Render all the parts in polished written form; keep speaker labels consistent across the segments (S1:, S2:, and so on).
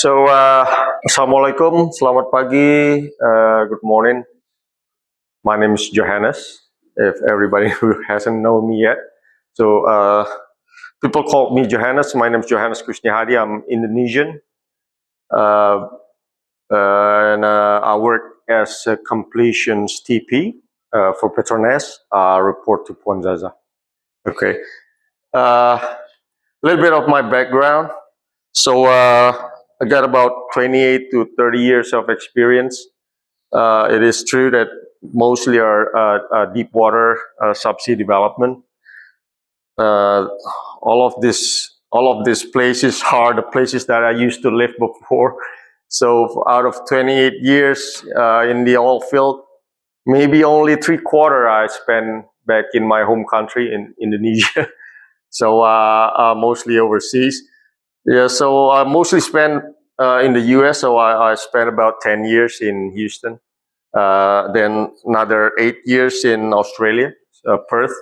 S1: Assalamualaikum, selamat pagi, good morning. My name is Johannes, if everybody who hasn't known me yet. People call me Johannes. My name is Johannes Koesnihadi. I'm Indonesian. And I work as a completions TP for Petronas. I report to Puan Zaza. Okay. A little bit of my background. I got about 28 to 30 years of experience. It is true that mostly are deep water subsea development. All of these places are the places that I used to live before. So out of 28 years in the oil field, maybe only 3/4 I spent back in my home country in Indonesia. So mostly overseas. Yeah, so I mostly spent in the US. So I spent about 10 years in Houston. Then another 8 years in Australia, Perth.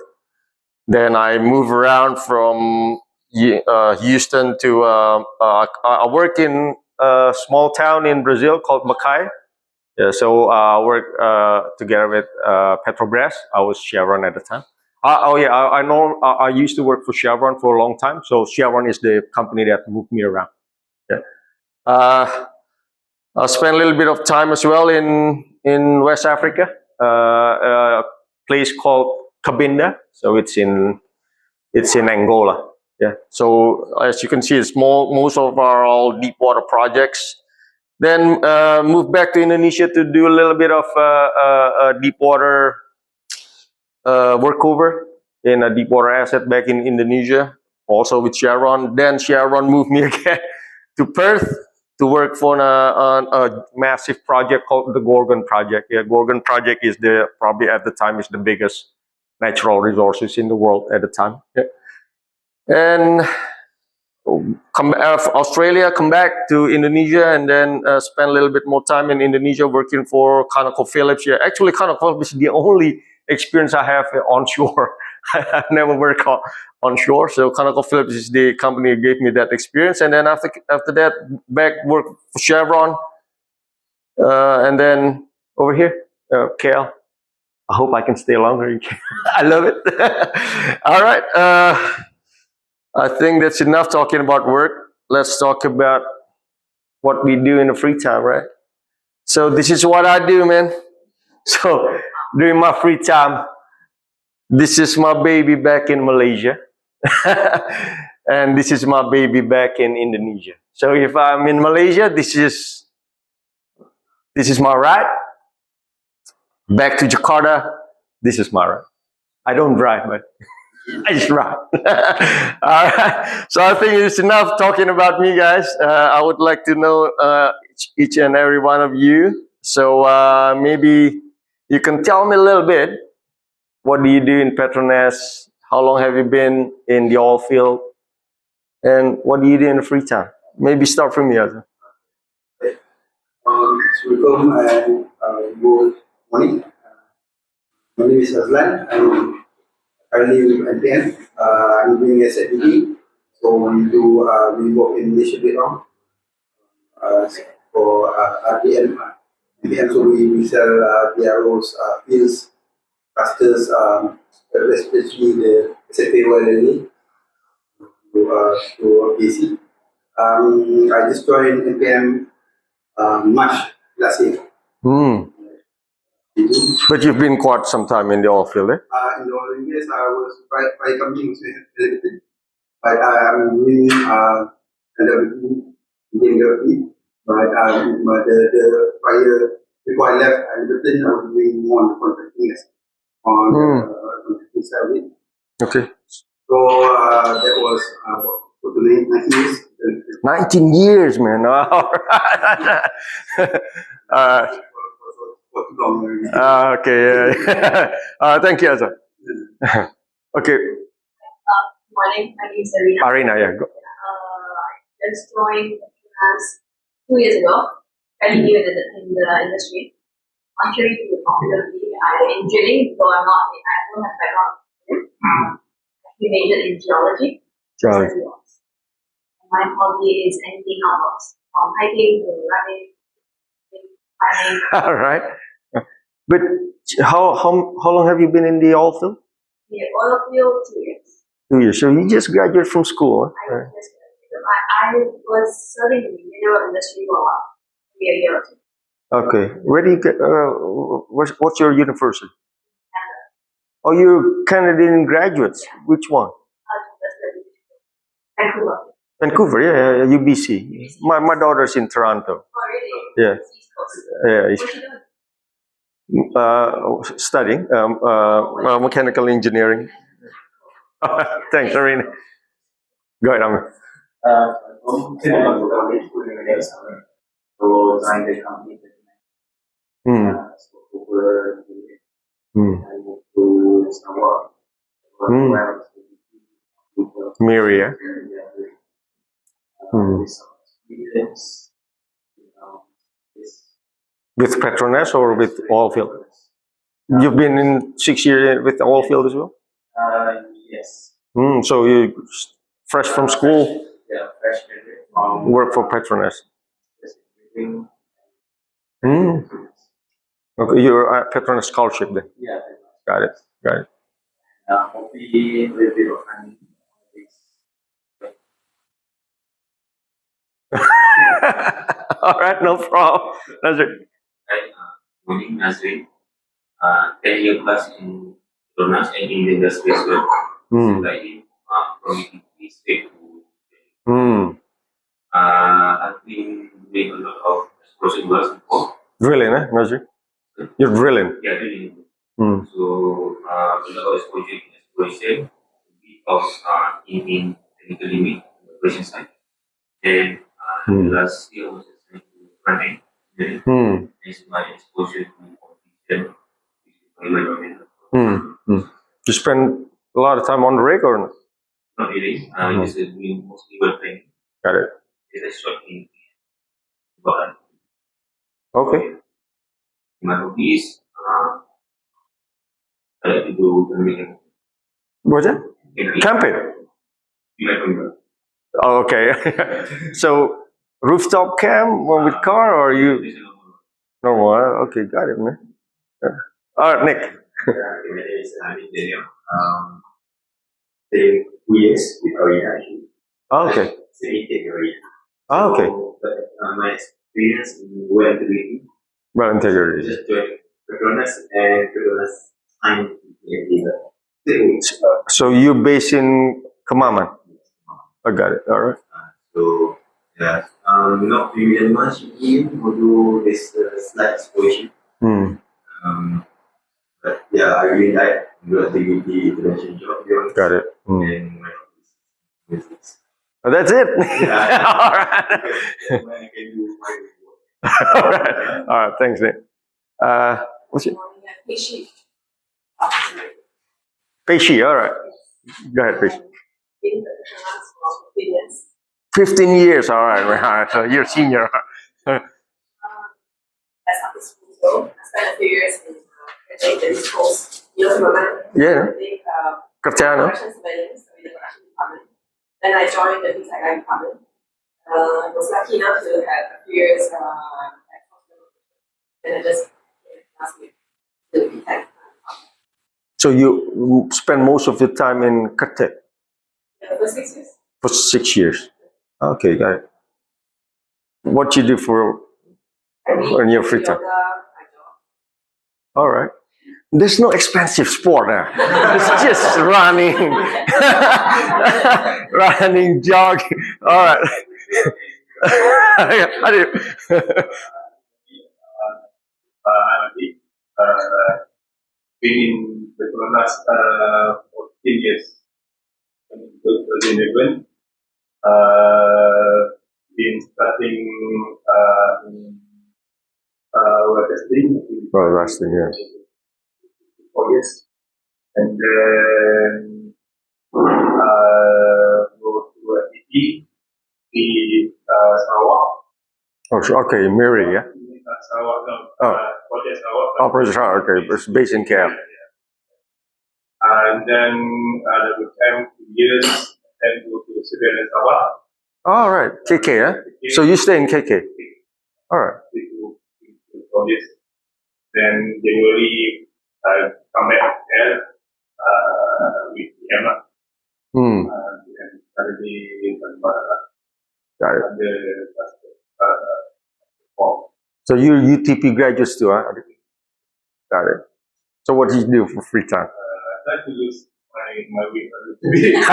S1: Then I moved around from Houston to, I work in a small town in Brazil called Macaé. Yeah, so I worked together with Petrobras. I was Chevron at the time. I know I used to work for Chevron for a long time. So Chevron is the company that moved me around. Yeah. I spent a little bit of time as well in West Africa, a place called Cabinda. So it's in Angola. Yeah. So as you can see, it's most of our all deep water projects. Then moved back to Indonesia to do a little bit of deep water workover in a deep water asset back in Indonesia, also with Chevron. Then Chevron moved me again to Perth to work for on a massive project called the Gorgon project. Yeah, Gorgon project is probably at the time is the biggest natural resources in the world at the time. Yeah. And come out of Australia, come back to Indonesia, and then spend a little bit more time in Indonesia working for ConocoPhillips. Yeah, actually ConocoPhillips is the only experience I have onshore. I've never worked onshore, so ConocoPhillips is the company that gave me that experience. And then after that, back work for Chevron, and then over here, KL. I hope I can stay longer. I love it. All right, I think that's enough talking about work. Let's talk about what we do in the free time, right? So this is what I do, man. So during my free time, this is my baby back in Malaysia. And this is my baby back in Indonesia. So if I'm in Malaysia, this is my ride. Back to Jakarta, this is my ride. I don't drive, but I just ride. All right. So I think it's enough talking about me, guys. I would like to know each and every one of you. So maybe you can tell me a little bit. What do you do in Petronas? How long have you been in the oil field? And what do you do in the free time? Maybe start from here.
S2: Assalamualaikum and good morning. My name is Azlan. I'm currently with NPM. I'm doing SFDD. So we work in Malaysia Vietnam for RPM. So we sell DROs, fields, clusters, especially the SFA oil to AC. I just joined NPM March last year.
S1: But you've been quite some time in the oil field, eh?
S2: In the oil years, I was by company limited, but I'm doing but the prior before I left, I was doing more on the contracting on contracting service.
S1: Okay.
S2: So that was for 19 years.
S1: 19 years, man. All right. Okay. Yeah. Thank you, Azza. Okay.
S3: Morning. My name is Arina.
S1: Arina, yeah. Go.
S3: I just joined Johannes 2 years ago. Very new in the industry. Contrary to the popularity, I'm engineering, though I don't have background. I majored in geology.
S1: Geology.
S3: my hobby is anything outdoors, from hiking to running, climbing.
S1: All right. But how long have you been in the oil field?
S3: Yeah, oil field 2 years.
S1: 2 years. So you just graduated from school, huh?
S3: I was serving in the mineral industry for a while, maybe a year or two.
S1: Okay. Where do you get? What's your university? Oh, you're Canadian graduates. Which one?
S3: Vancouver.
S1: Vancouver, yeah, UBC. My daughter's in Toronto.
S3: Oh, really?
S1: Yeah.
S3: East Coast.
S1: Yeah,
S3: What's she doing?
S1: studying mechanical engineering. Thanks, Irene. Go ahead, Amir. Miri, yeah. With Petronas or with oil field? You've been in 6 years with the oil field as well?
S2: Yes.
S1: So you fresh from school?
S2: Yeah, fresh graduate.
S1: Work for Petronas? Okay, you're at Petronas scholarship then?
S2: Yeah.
S1: Got it.
S2: Hopefully, a little bit of money.
S1: All right, no problem. Nazir.
S4: Morning, Nazrin. 10 years plus in Petronas and in the industry as well. Like from state to I've been doing a lot of exploration work before.
S1: Drilling, eh, Nazir? You're drilling?
S4: Yeah, drilling. So a lot of exploration, of in technical limit operation side. Then last year was assigned to front end. Then is my exposure to competition.
S1: You spend a lot of time on the rig or not?
S4: Not really. Just doing mostly work training.
S1: Got it.
S4: It's a short thing. But
S1: Okay.
S4: my hobby is I like to do camping.
S1: What's that? Camping? Oh, okay. So rooftop camp with car or you? Normal. Okay, got it, man. All right, Nick.
S2: My name is Daniel. 2 years with Arena actually.
S1: Okay. Okay.
S2: So, my experience in well integrity.
S1: Well integrity.
S2: Just joined Petronas and Petronas signed in
S1: So you're based in Kemaman? I got it. All right.
S2: So yeah, not really much in although this slight exploration. But yeah, I really like the international job.
S1: Got it.
S2: And my business.
S1: Oh, that's it.
S2: Yeah.
S1: All right.
S2: I can do my
S1: All right. All right. Thanks, Nick. What's it? Peishi. All right. Go ahead, Peishi. 15 years. All right. All right. So you're senior.
S3: That's after school. I spent a few years in the East Coast. You know,
S1: Yeah. Kerja, no?
S3: production surveillance in the production department. Then I joined the design department. I was lucky enough to have a few years at hospital. And I just asked me to be tech.
S1: So you spend most of your time in Kertek
S3: For 6 years.
S1: for 6 years. Okay, got it. What you do for in your free time? All right. There's no expensive sport now. It's just running, running, jogging. All right. I do.
S5: Been in Petronas for 10 years. In 2011, been starting in well testing.
S1: Well, resting, yeah.
S5: 4 years. And then go to a TP in Sarawak.
S1: Oh, so, okay, Miri, yeah.
S5: Sarawak, no.
S1: Oh.
S5: Project Sarawak.
S1: Operation, okay, it's based in KL.
S5: And then the time 2 years, then go to Civil Sarawak.
S1: All right, KK, huh? So you stay in KK. All right.
S5: College. Then January, I come back here with Emma.
S1: Hmm.
S5: And study
S1: Got it.
S5: the
S1: So you're UTP graduates too, huh? Got it. So what do you do for free time?
S5: I try to lose my weight a little bit.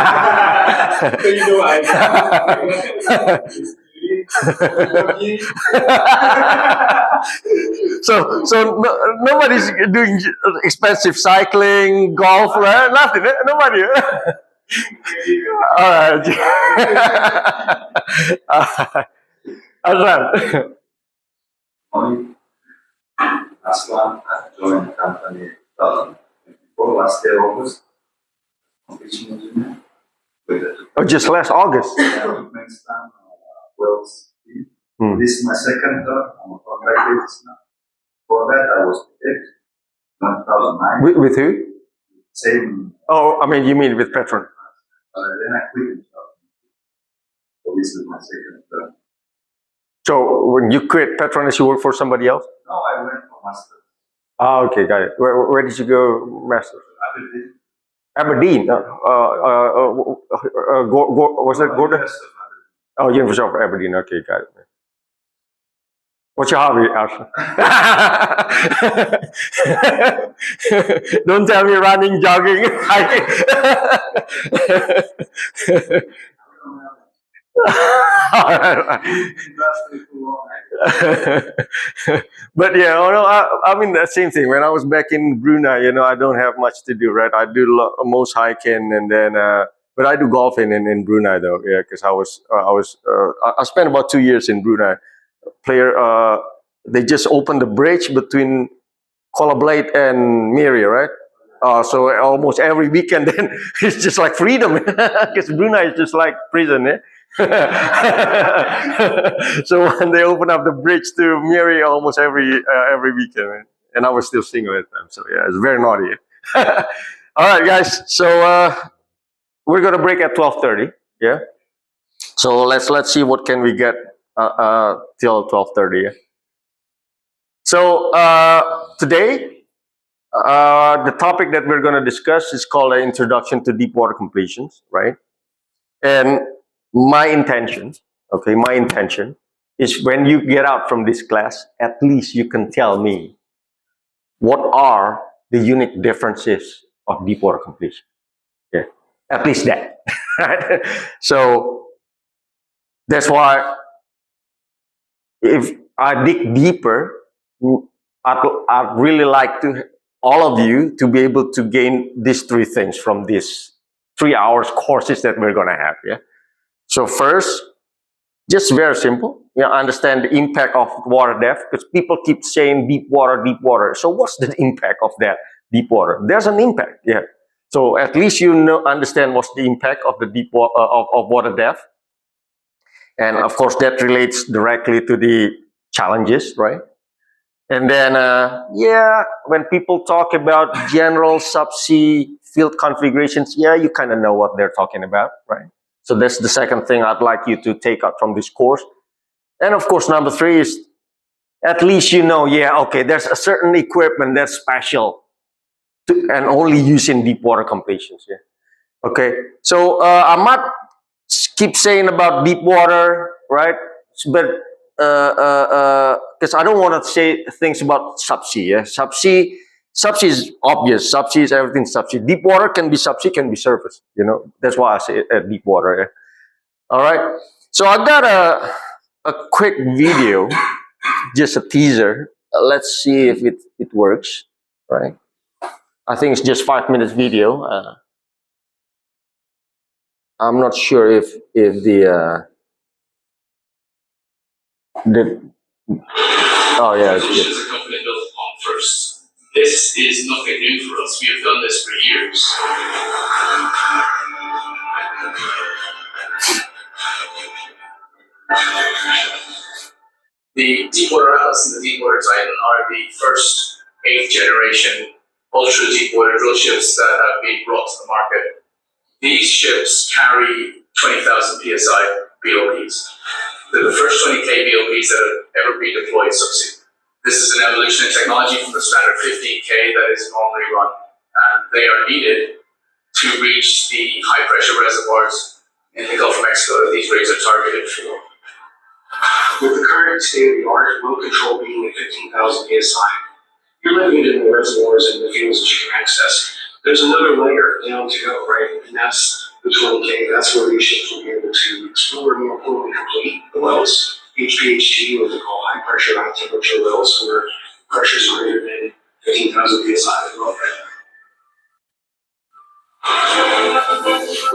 S5: So you know,
S1: so nobody's doing expensive cycling, golf, right? Nothing. Nobody. All right. Azran.
S6: Last one, I joined the company in 2024, last year, August. Completion engineer. With the
S1: Oh, just last August.
S6: Turkmenistan, Wales team. This is my second term. I'm a contract basis now. For that, I was picked in 2009.
S1: With who?
S6: Same.
S1: Oh, I mean, you mean with Petron?
S6: Then I quit in 2009. So this is my second term.
S1: So when you quit Petronas, you work for somebody else?
S6: No, I went for master.
S1: Ah, okay, got it. Where did you go, master? Aberdeen. Was that Gordon? Oh, University of Aberdeen. Okay, got it. What's your hobby, Arthur? Don't tell me running, jogging, hiking. But yeah, I mean the same thing. When I was back in Brunei, I don't have much to do, right? I do most hiking, and then but I do golfing in Brunei though, yeah, because I spent about 2 years in Brunei. They just opened the bridge between Kuala Blade and Miri, right? So almost every weekend, then it's just like freedom, because Brunei is just like prison, eh? So when they open up the bridge to Miri almost every weekend, man. And I was still single at the time, so yeah, it's very naughty. All right, guys. So we're gonna break at 12:30. Yeah. So let's see what can we get till 12:30. Yeah? So today, the topic that we're gonna discuss is called an introduction to deep water completions, right? And my intention is when you get out from this class, at least you can tell me what are the unique differences of deep water completion. Yeah, at least that. Right? So that's why if I dig deeper, I'd really like to all of you to be able to gain these three things from these 3 hours courses that we're gonna have. Yeah. So first, just very simple. Understand the impact of water depth, because people keep saying deep water, deep water. So what's the impact of that deep water? There's an impact, yeah. So at least understand what's the impact of the deep water of water depth, and of course that relates directly to the challenges, right? And then, when people talk about general subsea field configurations, you kind of know what they're talking about, right? So that's the second thing I'd like you to take out from this course. And of course, number 3 is at least okay, there's a certain equipment that's special and only used in deep water completions. Yeah. Okay. So I might keep saying about deep water, right? But because I don't want to say things about subsea. Yeah? Subsea is obvious. Subsea is everything subsea. Deep water can be subsea, can be surface. That's why I say deep water. Yeah? All right. So I got a quick video, just a teaser. Let's see if it works. Right. I think it's just 5 minutes video. I'm not sure if the oh yeah, it's good.
S7: As a company built upon first. This is nothing new for us. We have done this for years. The Deepwater Atlas and the Deepwater Titan are the first 8th generation ultra deepwater drill ships that have been brought to the market. These ships carry 20,000 psi BOPs. They're the first 20K BOPs that have ever been deployed subsea. This is an evolution in technology from the standard 15K that is normally run, and they are needed to reach the high pressure reservoirs in the Gulf of Mexico that these rigs are targeted for.
S8: With the current state of the art, well control being at 15,000 psi, you're limited in the reservoirs and the fields that you can access. There's another layer down to go, right? And that's the 20K. That's where these ships will be able to explore more fully complete the wells. HPHT, what they call high pressure, high temperature wells, where pressures are greater than 15,000 psi as well.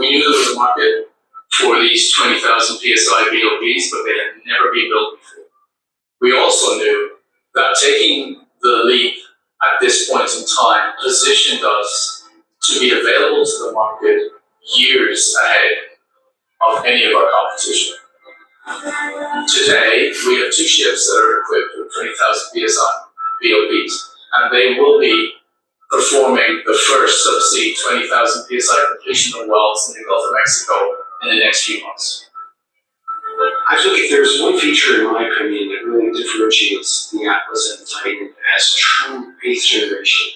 S7: We knew there was a market for these 20,000 psi BOPs, but they had never been built before. We also knew that taking the leap at this point in time positioned us to be available to the market years ahead of any of our competition. Today, we have 2 ships that are equipped with 20,000 psi BOPs, and they will be performing the first subsea 20,000 psi completion of wells in the Gulf of Mexico in the next few months.
S8: I think if there's one feature, in my opinion, that really differentiates the Atlas and the Titan as true 8th generation,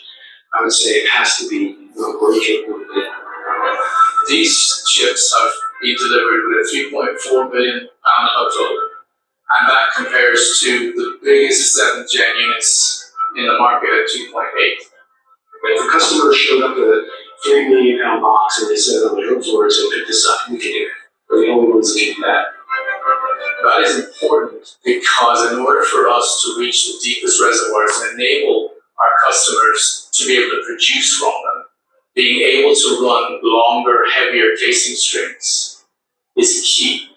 S8: I would say it has to be the very capable.
S7: These ships have been delivered with a 3.4 billion pound outload, and that compares to the biggest 7th gen units in the market at 2.8.
S8: If the customer showed up with a 3 million pound box and they said on the drill floor to pick this up, we can do it. We're the only ones that can do that.
S7: That is important because in order for us to reach the deepest reservoirs and enable our customers to be able to produce from them, being able to run longer, heavier casing strings is key.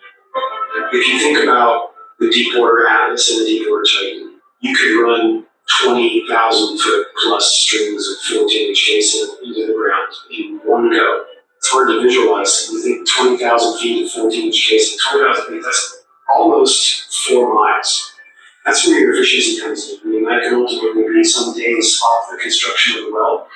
S8: If you think about the deepwater Atlas and the deepwater Titan, you could run 20,000 foot plus strings of 14-inch casing into the ground in one go. It's hard to visualize. You think 20,000 feet of 14-inch casing, 20,000 feet, that's almost 4 miles. That's where your efficiency comes in. I mean, that can ultimately be some days off the construction of the well.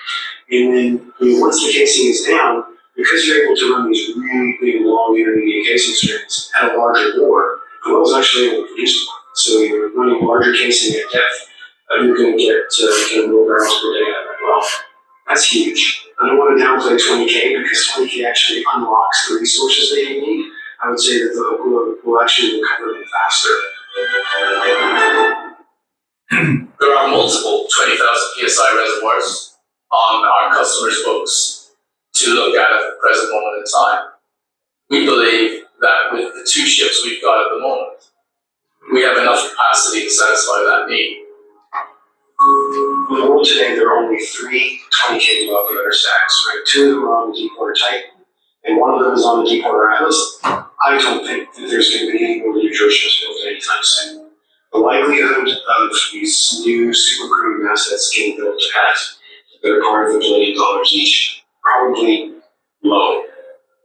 S8: And then once the casing is down, because you're able to run these really big, long intermediate casing strings at a larger bore, the well is actually able to produce more. So you're running larger casing at depth, you're going to get more barrels per day out of that well. That's huge. I don't want to downplay 20K because 20K actually unlocks the resources that you need. I would say that the hook will actually recover them faster.
S7: There are multiple 20,000 psi reservoirs on our customers' books to look at the present moment in time. We believe that with the 2 ships we've got at the moment, we have enough capacity to satisfy that need.
S8: In the world today, there are only 3 20K well converter stacks, right? 2 of them are on the deepwater Titan, and 1 of them is on the deepwater Atlas. I don't think that there's going to be any more new drill ships built anytime soon. The likelihood of these new super premium assets getting built at the better part of $1 billion each, probably low.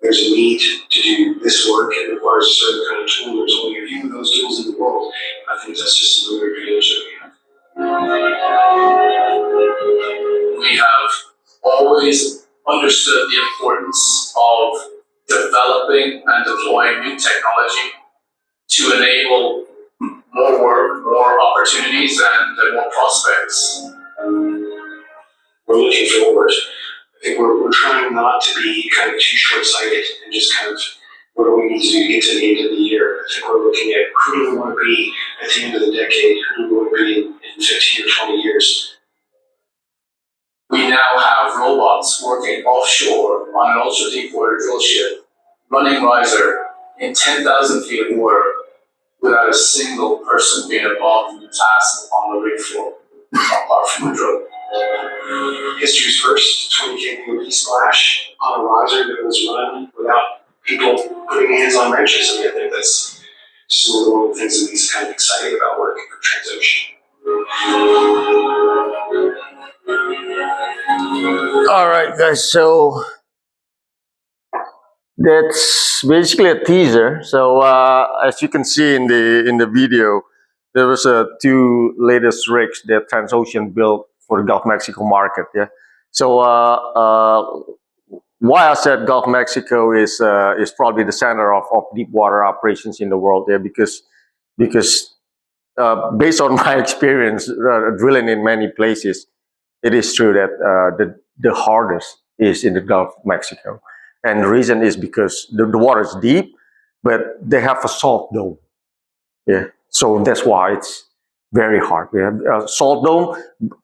S8: There's a need to do this work. It requires a certain kind of tool. There's only a few of those tools in the world. I think that's just another advantage that we have.
S7: We have always understood the importance of developing and deploying new technology to enable more work, more opportunities, and more prospects.
S8: We're looking forward. I think we're trying not to be kind of too short-sighted and just kind of what do we need to do to get to the end of the year. I think we're looking at who do we want to be at the end of the decade, who do we want to be in 15 or 20 years.
S7: We now have robots working offshore on an ultra-deepwater drill ship, running riser in 10,000 feet of water without a single person being involved in the task on the rig floor, apart from the drill.
S8: History's first 20K BOP splash on a riser that was run without people putting hands on wrenches. I mean, I think that's just one of the things that makes kind of exciting about working for Transocean.
S1: All right, guys. So that's basically a teaser. So as you can see in the video, there was 2 latest rigs that Transocean built for the Gulf of Mexico market. Yeah. So why I said Gulf of Mexico is probably the center of deep water operations in the world there, because based on my experience drilling in many places, it is true that the hardest is in the Gulf of Mexico. And the reason is because the water is deep, but they have a salt dome. Yeah, so that's why it's very hard. We have a salt dome.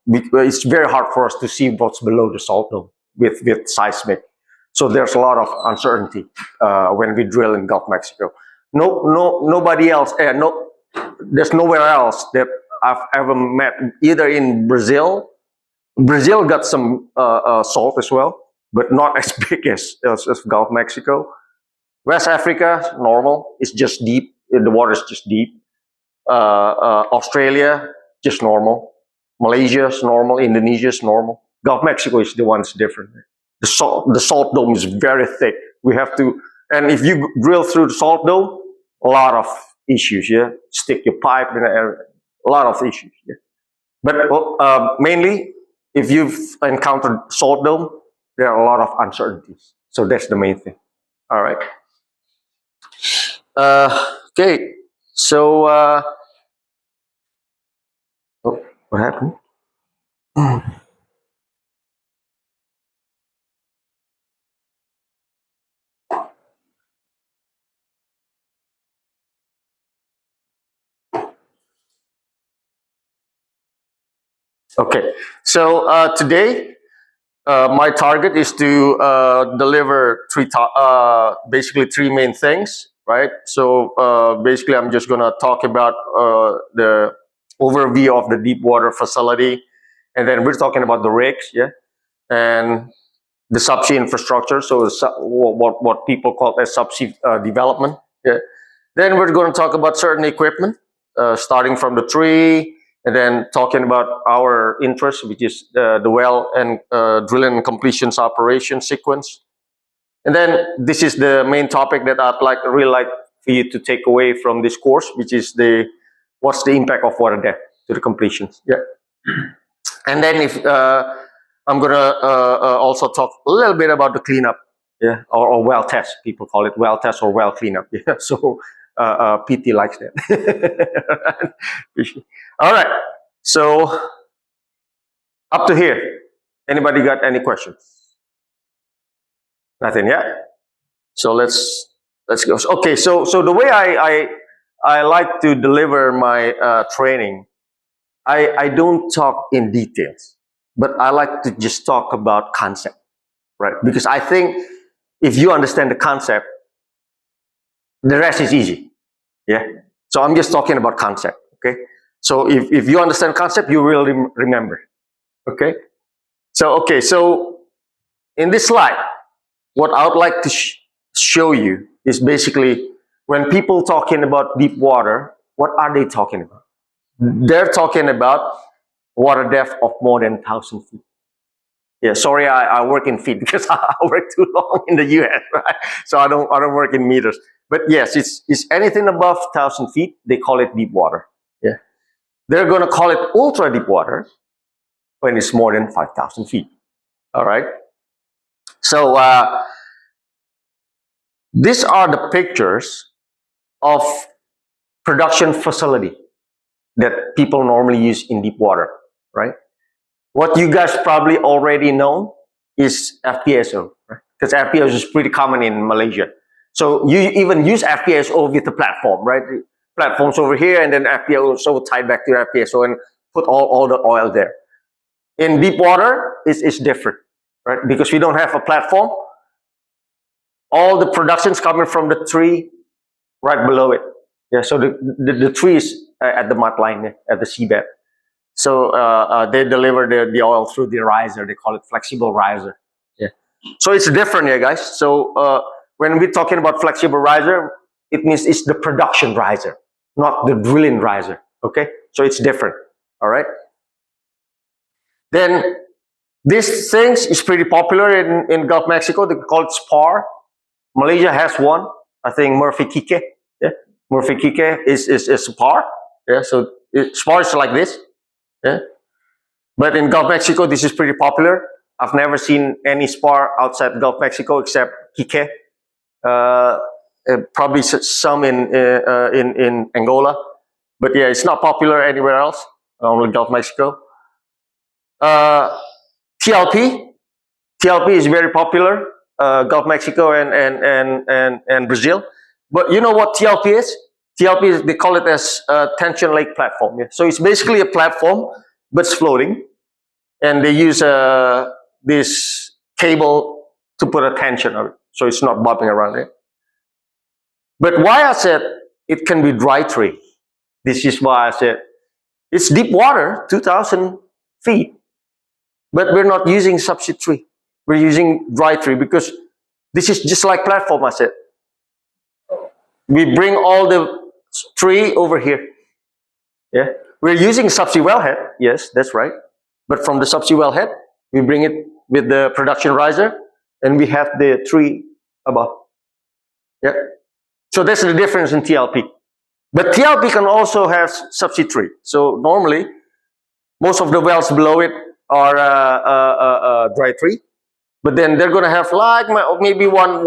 S1: It's very hard for us to see what's below the salt dome with seismic. So there's a lot of uncertainty when we drill in Gulf of Mexico. Nobody else. There's nowhere else that I've ever met. Either in Brazil. Brazil got some salt as well, but not as big as Gulf of Mexico. West Africa, normal. It's just deep. The water is just deep. Australia, just normal. Malaysia is normal. Indonesia is normal. Gulf of Mexico is the one that's different. The salt dome is very thick. We have to, and if you drill through the salt dome, a lot of issues. Yeah, stick your pipe in a lot of issues. Yeah, but mainly, if you've encountered salt dome, there are a lot of uncertainties. So that's the main thing. All right. Okay. So, oh, what happened? Okay. So today, my target is to deliver basically three main things. Right. So basically, I'm just going to talk about the overview of the deep water facility, and then we're talking about the rigs, yeah, and the subsea infrastructure. So what people call as subsea development. Yeah. Then we're going to talk about certain equipment, starting from the tree, and then talking about our interest, which is the well and drilling and completions operation sequence. And then this is the main topic that I'd really like for you to take away from this course, which is what's the impact of water depth to the completions. Yeah. And then if I'm gonna also talk a little bit about the cleanup, yeah, or well test. People call it well test or well cleanup. Yeah. So PT likes that. All right. So up to here, anybody got any questions? Nothing yet. So let's go. Okay, so the way I like to deliver my training, I don't talk in details, but I like to just talk about concept, right? Because I think if you understand the concept, the rest is easy. Yeah. So I'm just talking about concept. Okay. So if you understand concept, you will remember. Okay. So in this slide, what I would like to show you is basically when people talking about deep water, what are they talking about? They're talking about water depth of more than 1,000 feet. Yeah, sorry, I work in feet because I work too long in the US, right? So I don't work in meters. But yes, it's anything above 1,000 feet, they call it deep water. Yeah, they're going to call it ultra deep water when it's more than 5,000 feet. All right. So these are the pictures of production facility that people normally use in deep water, right? What you guys probably already know is FPSO, right? Because FPSO is pretty common in Malaysia. So you even use FPSO with the platform, right? The platform's over here, and then FPSO tied back to FPSO and put all the oil there. In deep water, it's different, right? Because we don't have a platform. All the production's coming from the tree right below it. Yeah, so the tree is at the mud line, at the seabed. So they deliver the oil through the riser. They call it flexible riser. Yeah. So it's different, yeah, guys. So when we're talking about flexible riser, it means it's the production riser, not the drilling riser. Okay. So it's different. All right. Then this thing is pretty popular in Gulf of Mexico. They call it spar. Malaysia has one. I think Murphy Kike. Yeah. Murphy Kike is spar. Yeah. So spar is like this. Yeah. But in Gulf of Mexico, this is pretty popular. I've never seen any spar outside Gulf of Mexico except Quique. Probably some in Angola, but yeah, it's not popular anywhere else. Only Gulf of Mexico. TLP is very popular. Gulf of Mexico and Brazil. But you know what TLP is? TLP is, they call it as tension lake platform. Yeah? So it's basically a platform, but it's floating, and they use this cable to put a tension on it, so it's not bobbing around there. But why I said it can be dry tree? This is why I said it's deep water, 2,000 feet, but we're not using subsea tree. We're using dry tree because this is just like platform. I said we bring all the tree over here. Yeah, we're using subsea wellhead. Yes, that's right. But from the subsea wellhead, we bring it with the production riser, and we have the tree above. Yeah. So that's the difference in TLP. But TLP can also have subsea tree. So normally, most of the wells below it are dry tree. But then they're going to have like maybe one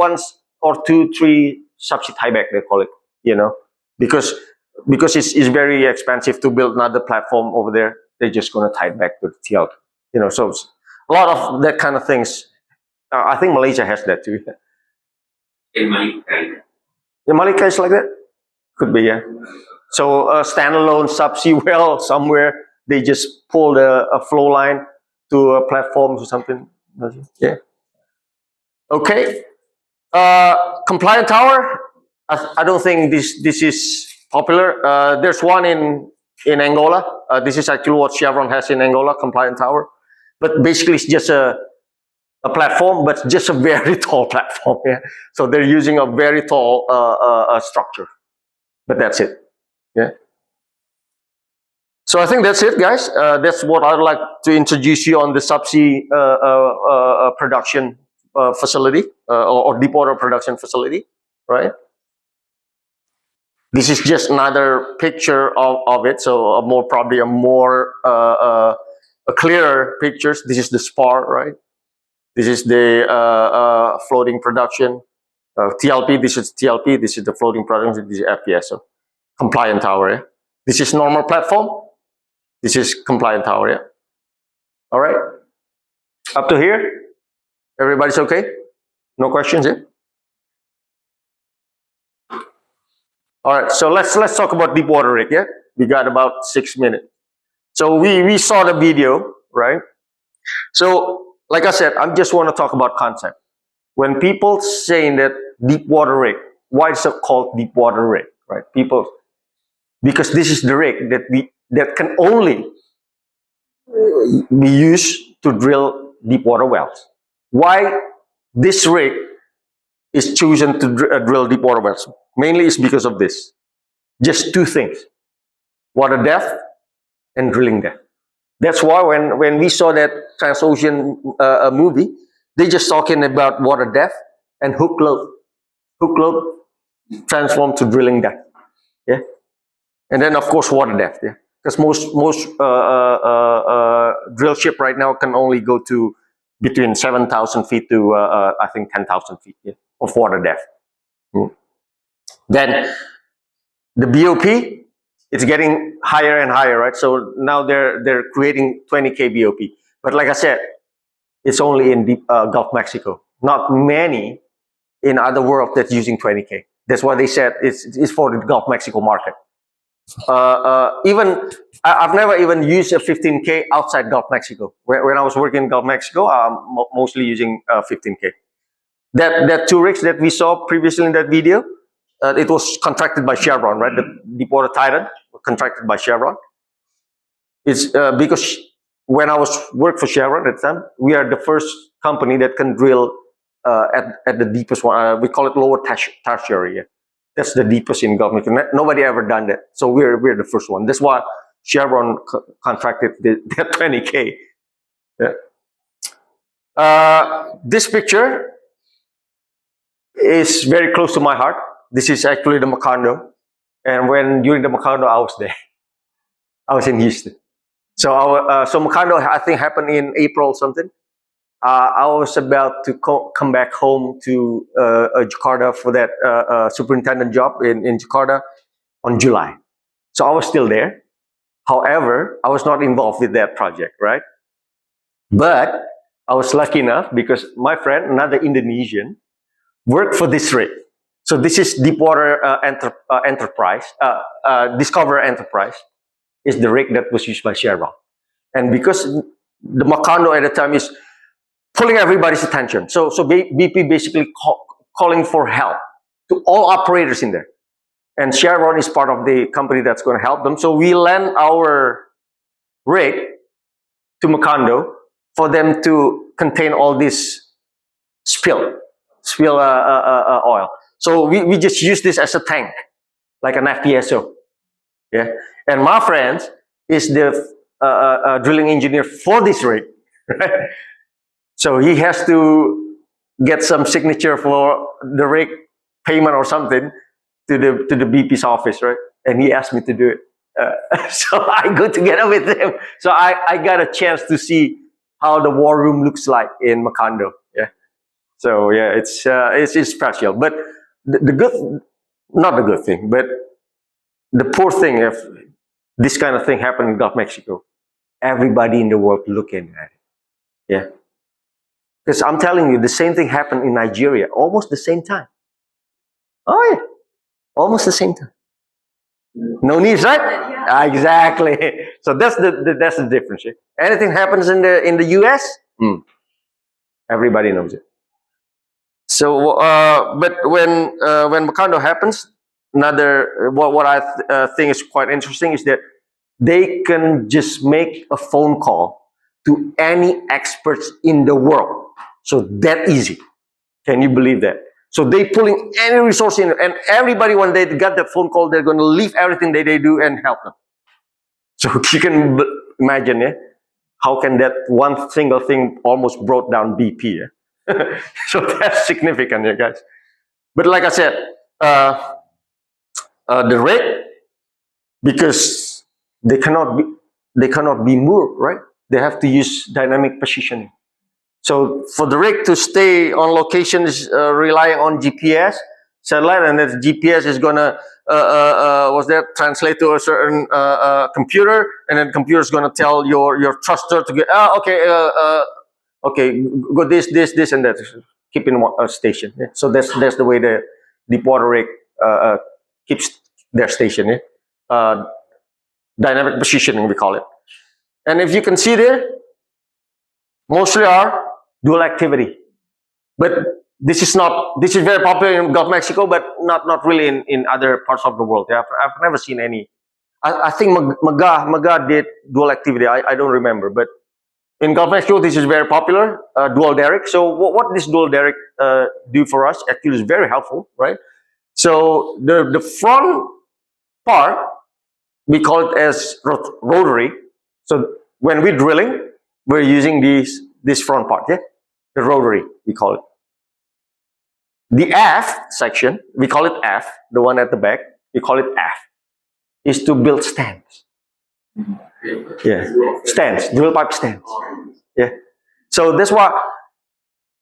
S1: or two, three subsea tieback, they call it, you know, because it's very expensive to build another platform over there. They're just going to tie it back to the TLP, you know. So a lot of that kind of things. I think Malaysia has that too.
S4: In Malika.
S1: Yeah, Malika is like that? Could be, yeah. So a standalone subsea well somewhere, they just pull a flow line to a platform or something. Yeah. Okay. Compliant tower. I don't think this is popular. There's one in Angola. This is actually what Chevron has in Angola, compliant tower. But basically, it's just a platform, but just a very tall platform. Yeah. So they're using a very tall structure. But that's it. Yeah. So I think that's it, guys. That's what I'd like to introduce you on the subsea production facility or deepwater production facility, right? This is just another picture of it, so probably a more clearer pictures. This is the spar, right? This is the floating production. TLP, this is TLP, this is the floating production, this is FPSO. Compliant tower, yeah? This is normal platform. This is compliant tower, yeah? All right? Up to here? Everybody's okay? No questions, yeah? All right, so let's talk about deep water rig, yeah? We got about 6 minutes. So we saw the video, right? So, like I said, I just want to talk about concept. When people saying that deep water rig, why is it called deep water rig, right? People, because this is the rig that can only be used to drill deep water wells. Why this rig is chosen to drill deep water wells? Mainly is because of this. Just two things: water depth and drilling depth. That's why when we saw that Transocean movie, they just talking about water depth and hook load. Hook load transformed to drilling depth. Yeah, and then of course water depth. Yeah, because most drill ship right now can only go to between 7,000 feet to I think 10,000 feet, yeah, of water depth. Then the BOP, it's getting higher and higher, right? So now they're creating 20K BOP. But like I said, it's only in deep, Gulf of Mexico. Not many in other world that's using 20K. That's why they said it's for the Gulf of Mexico market. Even I've never even used a 15K outside Gulf of Mexico. When I was working in Gulf of Mexico, I'm mostly using 15K. That two rigs that we saw previously in that video, it was contracted by Chevron, right? The Deepwater Titan was contracted by Chevron. It's because when I was work for Chevron at the time, we are the first company that can drill at the deepest one. We call it lower tertiary. Yeah. That's the deepest in Gulf of Mexico. Nobody ever done that, so we're the first one. That's why Chevron contracted that 20K. Yeah. This picture is very close to my heart. This is actually the Macondo, and during the Macondo, I was there. I was in Houston. So Macondo, I think, happened in April something. I was about to come back home to Jakarta for that superintendent job in Jakarta on July. So I was still there. However, I was not involved with that project, right? But I was lucky enough because my friend, another Indonesian, worked for this rig. So this is Deepwater Enterprise, Discover Enterprise, is the rig that was used by Chevron. And because the Macondo at the time is pulling everybody's attention, so BP basically calling for help to all operators in there. And Chevron is part of the company that's going to help them. So we lend our rig to Macondo for them to contain all this spill oil. So we just use this as a tank, like an FPSO. Yeah. And my friend is the drilling engineer for this rig. Right? So he has to get some signature for the rig payment or something to the BP's office, right? And he asked me to do it. So I go together with him. So I got a chance to see how the war room looks like in Macondo. Yeah. So yeah, it's special. But the good, not the good thing, but the poor thing, if this kind of thing happened in Gulf of Mexico, everybody in the world looking at it. Yeah. Because I'm telling you, the same thing happened in Nigeria, almost the same time. Oh yeah, almost the same time. No news, right? Exactly. So that's the difference. Yeah? Anything happens in the US, everybody knows it. So, but when Macondo happens, another what I think is quite interesting is that they can just make a phone call to any experts in the world. So that easy. Can you believe that? So they pulling any resource in, and everybody, when they got that phone call, they're going to leave everything that they do and help them. So you can imagine, how can that one single thing almost brought down BP? So that's significant, guys. But like I said, the rate, because they cannot be moved, right? They have to use dynamic positioning. So for the rig to stay on location is relying on GPS satellite, and that GPS is gonna translate to a certain computer, and then the computer is gonna tell your thruster to get okay, go this, and that. Keep in a station. Yeah? So that's the way the deepwater rig keeps their station. Yeah? Dynamic positioning, we call it. And if you can see there, mostly are dual activity. But this is very popular in Gulf of Mexico, but not really in other parts of the world. Yeah? I've never seen any. I think Maga did dual activity. I don't remember, but in Gulf of Mexico, this is very popular, dual derrick. So what this dual derrick do for us actually is very helpful, right? So the front part, we call it as rotary. So when we're drilling, we're using this front part, yeah? The rotary, we call it. The aft section, we call it aft, the one at the back, we call it aft, is to build stands. Yeah, stands, drill pipe stands. Yeah. So that's why,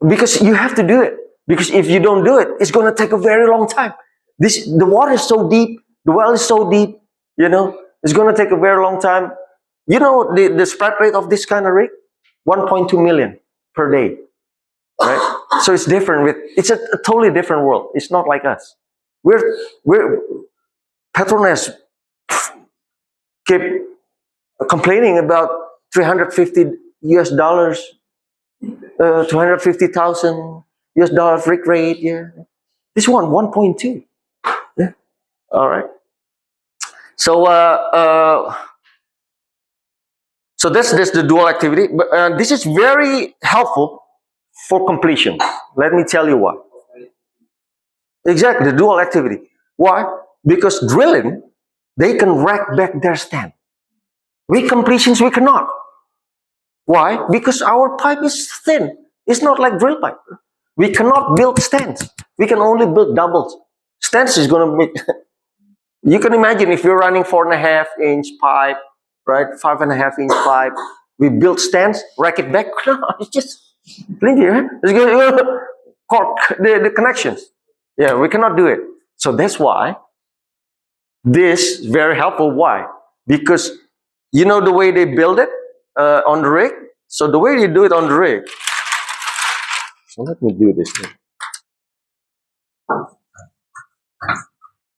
S1: because you have to do it. Because if you don't do it, it's going to take a very long time. The water is so deep, the well is so deep, it's going to take a very long time. You know the spread rate of this kind of rig? 1.2 million per day. Right? So it's different it's a totally different world. It's not like us. We're Petronas keep complaining about $350 US, $250,000 rig rate. Yeah, this one 1.2. Yeah, all right. So so that's the dual activity. But this is very helpful for completion. Let me tell you why. Exactly, the dual activity. Why? Because drilling, they can rack back their stand. With completions, we cannot. Why? Because our pipe is thin. It's not like drill pipe. We cannot build stands. We can only build doubles. Stands is going to make... You can imagine if you're running 4.5-inch pipe, right? 5.5-inch pipe. We build stands, rack it back. No, it's Plenty, right? It's going to cork the connections. Yeah, we cannot do it. So that's why this is very helpful. Why? Because you know the way they build it on the rig? So the way they do it on the rig. So let me do this thing.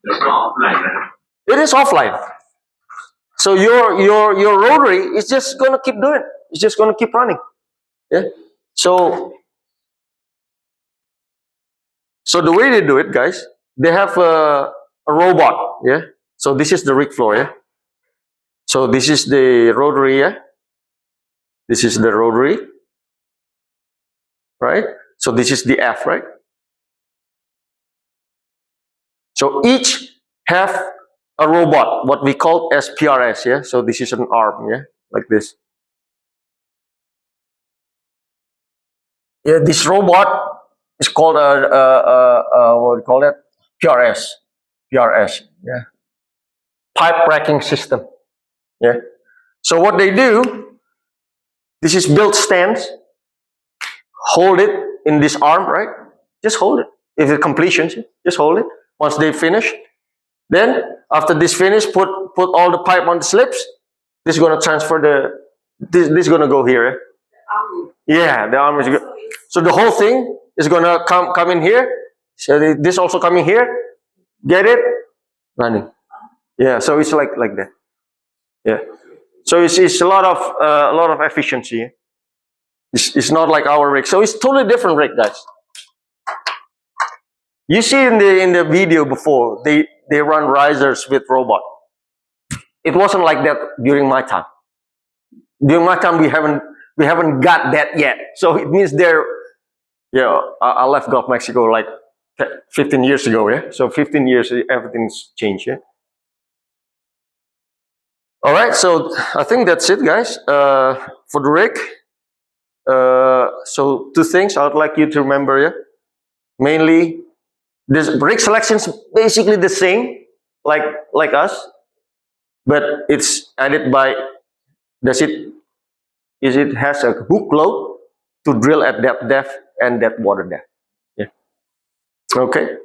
S4: It's not offline, right?
S1: It is offline. So your rotary is just gonna keep doing. It's just gonna keep running. Yeah. So the way they do it, guys, they have a robot. Yeah. So this is the rig floor. Yeah. So this is the rotary. Yeah. This is the rotary. Right. So this is the F. Right. So each have a robot, what we call as PRS. Yeah. So this is an arm. Yeah. Like this. Yeah. This robot is called what do you call that? PRS. PRS. Yeah. Pipe racking system. Yeah. So what they do, this is built stands. Hold it in this arm, right? Just hold it. If it's completion, just hold it. Once they finish, then after this finish, put all the pipe on the slips. This is gonna transfer this is gonna go here. Eh? Yeah, the arm is good. So the whole thing is gonna come in here. So this also coming here. Get it? Running. Yeah. So it's like that. Yeah. So it's a lot of efficiency. It's not like our rig. So it's totally different rig, guys. You see in the video before, they run risers with robot. It wasn't like that during my time. During my time, we haven't got that yet. So it means I left Gulf Mexico like 15 years ago. Yeah. So 15 years, everything's changed. Yeah. All right. So I think that's it, guys. For the rig. So two things I would like you to remember. Yeah. Mainly, this rig selection is basically the same, like us, but it's added by. It has a hook load to drill at that depth and that water depth. Yeah. Okay.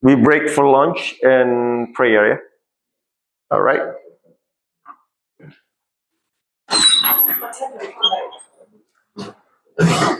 S1: We break for lunch and prayer. Yeah. All right.
S3: What time do we come back?